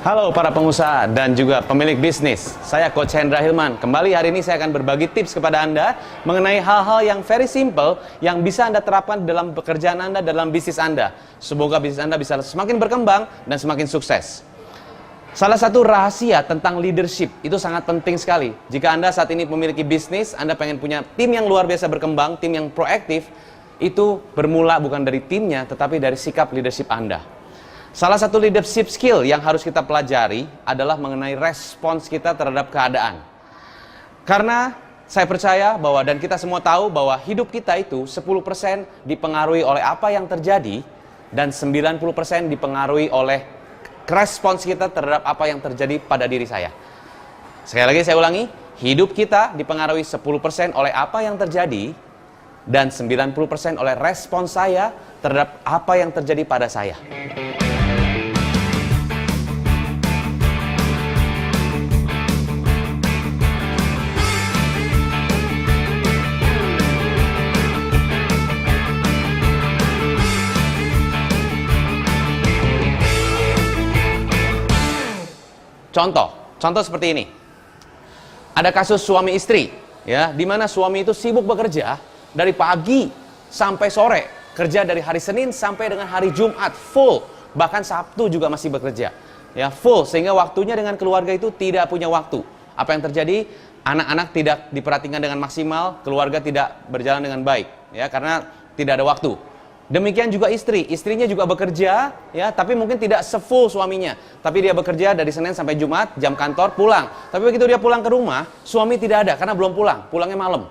Halo para pengusaha dan juga pemilik bisnis, saya Coach Hendra Hilman. Kembali hari ini saya akan berbagi tips kepada Anda mengenai hal-hal yang very simple yang bisa Anda terapkan dalam pekerjaan Anda, dalam bisnis Anda. Semoga bisnis Anda bisa semakin berkembang dan semakin sukses. Salah satu rahasia tentang leadership itu sangat penting sekali. Jika Anda saat ini memiliki bisnis, Anda pengen punya tim yang luar biasa berkembang, tim yang proaktif, itu bermula bukan dari timnya, tetapi dari sikap leadership Anda. Salah satu leadership skill yang harus kita pelajari adalah mengenai respons kita terhadap keadaan. Karena saya percaya bahwa, dan kita semua tahu bahwa hidup kita itu 10% dipengaruhi oleh apa yang terjadi dan 90% dipengaruhi oleh respons kita terhadap apa yang terjadi pada diri saya. Sekali lagi saya ulangi, hidup kita dipengaruhi 10% oleh apa yang terjadi dan 90% oleh respons saya terhadap apa yang terjadi pada saya. Contoh seperti ini. Ada kasus suami istri, ya, di mana suami itu sibuk bekerja dari pagi sampai sore, kerja dari hari Senin sampai dengan hari Jumat full, bahkan Sabtu juga masih bekerja, ya, full, sehingga waktunya dengan keluarga itu tidak punya waktu. Apa yang terjadi? Anak-anak tidak diperhatikan dengan maksimal, keluarga tidak berjalan dengan baik, ya, karena tidak ada waktu. Demikian juga istrinya juga bekerja, ya, tapi mungkin tidak sefull suaminya. Tapi dia bekerja dari Senin sampai Jumat, jam kantor, pulang. Tapi begitu dia pulang ke rumah, suami tidak ada karena belum pulang, pulangnya malam.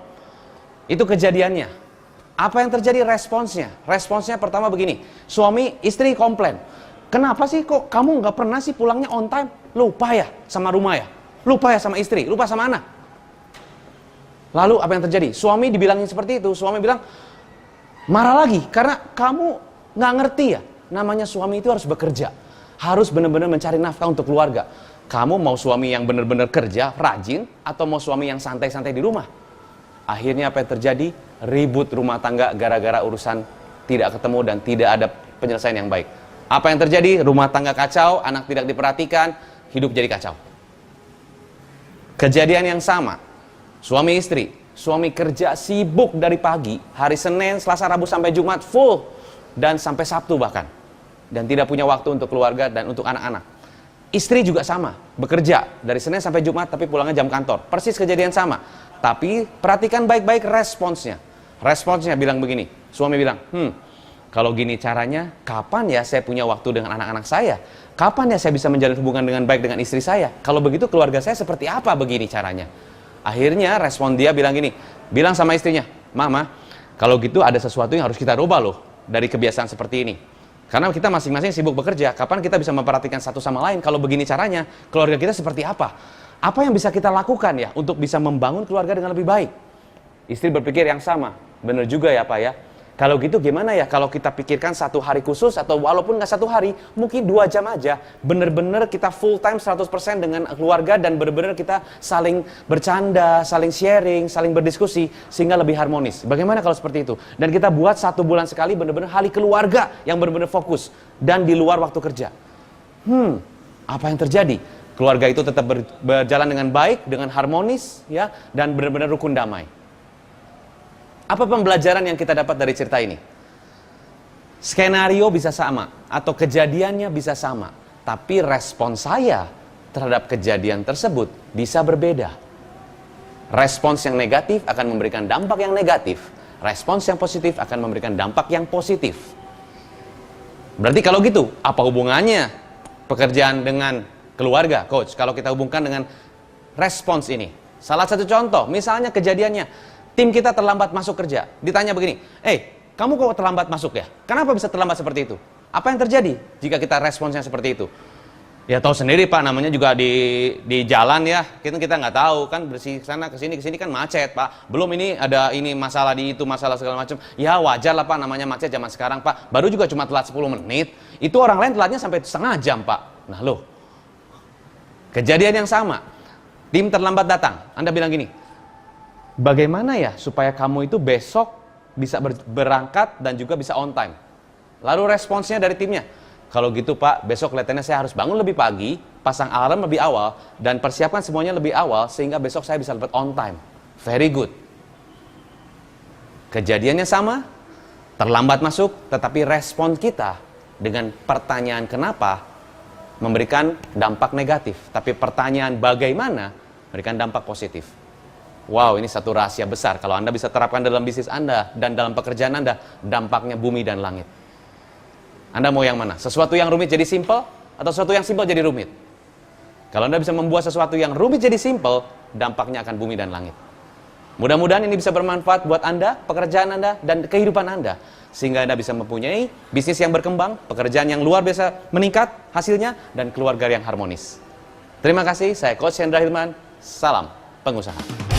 Itu kejadiannya. Apa yang terjadi responsnya? Responsnya pertama begini, istri komplain. Kenapa sih kok kamu nggak pernah sih pulangnya on time? Lupa ya sama rumah ya? Lupa ya sama istri? Lupa sama anak? Lalu apa yang terjadi? Suami dibilangin seperti itu, suami bilang, marah lagi, karena kamu nggak ngerti ya, namanya suami itu harus bekerja, harus benar-benar mencari nafkah untuk keluarga. Kamu mau suami yang benar-benar kerja, rajin, atau mau suami yang santai-santai di rumah? Akhirnya apa yang terjadi? Ribut rumah tangga gara-gara urusan tidak ketemu dan tidak ada penyelesaian yang baik. Apa yang terjadi? Rumah tangga kacau, anak tidak diperhatikan, hidup jadi kacau. Kejadian yang sama, suami istri. Suami kerja sibuk dari pagi, hari Senin, Selasa, Rabu sampai Jumat full, dan sampai Sabtu bahkan. Dan tidak punya waktu untuk keluarga dan untuk anak-anak. Istri juga sama, bekerja dari Senin sampai Jumat tapi pulangnya jam kantor. Persis kejadian sama. Tapi perhatikan baik-baik responsnya. Responsnya bilang begini, suami bilang, kalau gini caranya, kapan ya saya punya waktu dengan anak-anak saya? Kapan ya saya bisa menjalin hubungan dengan baik dengan istri saya? Kalau begitu keluarga saya seperti apa begini caranya? Akhirnya respon dia bilang gini, bilang sama istrinya, Mama, kalau gitu ada sesuatu yang harus kita rubah loh dari kebiasaan seperti ini. Karena kita masing-masing sibuk bekerja, kapan kita bisa memperhatikan satu sama lain? Kalau begini caranya, keluarga kita seperti apa? Apa yang bisa kita lakukan ya untuk bisa membangun keluarga dengan lebih baik? Istri berpikir yang sama, benar juga ya Pak ya. Kalau gitu gimana ya kalau kita pikirkan satu hari khusus atau walaupun nggak satu hari, mungkin 2 jam aja, bener-bener kita full time 100% dengan keluarga dan bener-bener kita saling bercanda, saling sharing, saling berdiskusi sehingga lebih harmonis. Bagaimana kalau seperti itu? Dan kita buat 1 bulan sekali bener-bener hari keluarga yang bener-bener fokus dan di luar waktu kerja. Apa yang terjadi? Keluarga itu tetap berjalan dengan baik, dengan harmonis, ya, dan benar-benar rukun damai. Apa pembelajaran yang kita dapat dari cerita ini? Skenario bisa sama, atau kejadiannya bisa sama, tapi respon saya terhadap kejadian tersebut bisa berbeda. Respons yang negatif akan memberikan dampak yang negatif, respons yang positif akan memberikan dampak yang positif. Berarti kalau gitu, apa hubungannya pekerjaan dengan keluarga, Coach? Kalau kita hubungkan dengan respons ini. Salah satu contoh, misalnya kejadiannya, tim kita terlambat masuk kerja. Ditanya begini, kamu kok terlambat masuk ya? Kenapa bisa terlambat seperti itu? Apa yang terjadi jika kita responsnya seperti itu? Ya tahu sendiri Pak, namanya juga di jalan ya. Kita nggak tahu kan, bersih sana kesini kan macet Pak. Belum ini ada ini masalah di itu, masalah segala macam. Ya wajar lah Pak, namanya macet zaman sekarang Pak. Baru juga cuma telat 10 menit. Itu orang lain telatnya sampai setengah jam Pak. Nah loh, kejadian yang sama. Tim terlambat datang. Anda bilang gini, bagaimana ya supaya kamu itu besok bisa berangkat dan juga bisa on time? Lalu responsnya dari timnya, Kalau gitu Pak, besok kelihatannya saya harus bangun lebih pagi, pasang alarm lebih awal, dan persiapkan semuanya lebih awal, sehingga besok saya bisa dapat on time. Very good. Kejadiannya sama, terlambat masuk, tetapi respon kita dengan pertanyaan kenapa memberikan dampak negatif. Tapi pertanyaan bagaimana memberikan dampak positif. Wow, ini satu rahasia besar. Kalau Anda bisa terapkan dalam bisnis Anda dan dalam pekerjaan Anda, dampaknya bumi dan langit. Anda mau yang mana? Sesuatu yang rumit jadi simple atau sesuatu yang simple jadi rumit? Kalau Anda bisa membuat sesuatu yang rumit jadi simple, dampaknya akan bumi dan langit. Mudah-mudahan ini bisa bermanfaat buat Anda, pekerjaan Anda, dan kehidupan Anda. Sehingga Anda bisa mempunyai bisnis yang berkembang, pekerjaan yang luar biasa meningkat hasilnya, dan keluarga yang harmonis. Terima kasih, saya Coach Hendra Hilman. Salam pengusaha.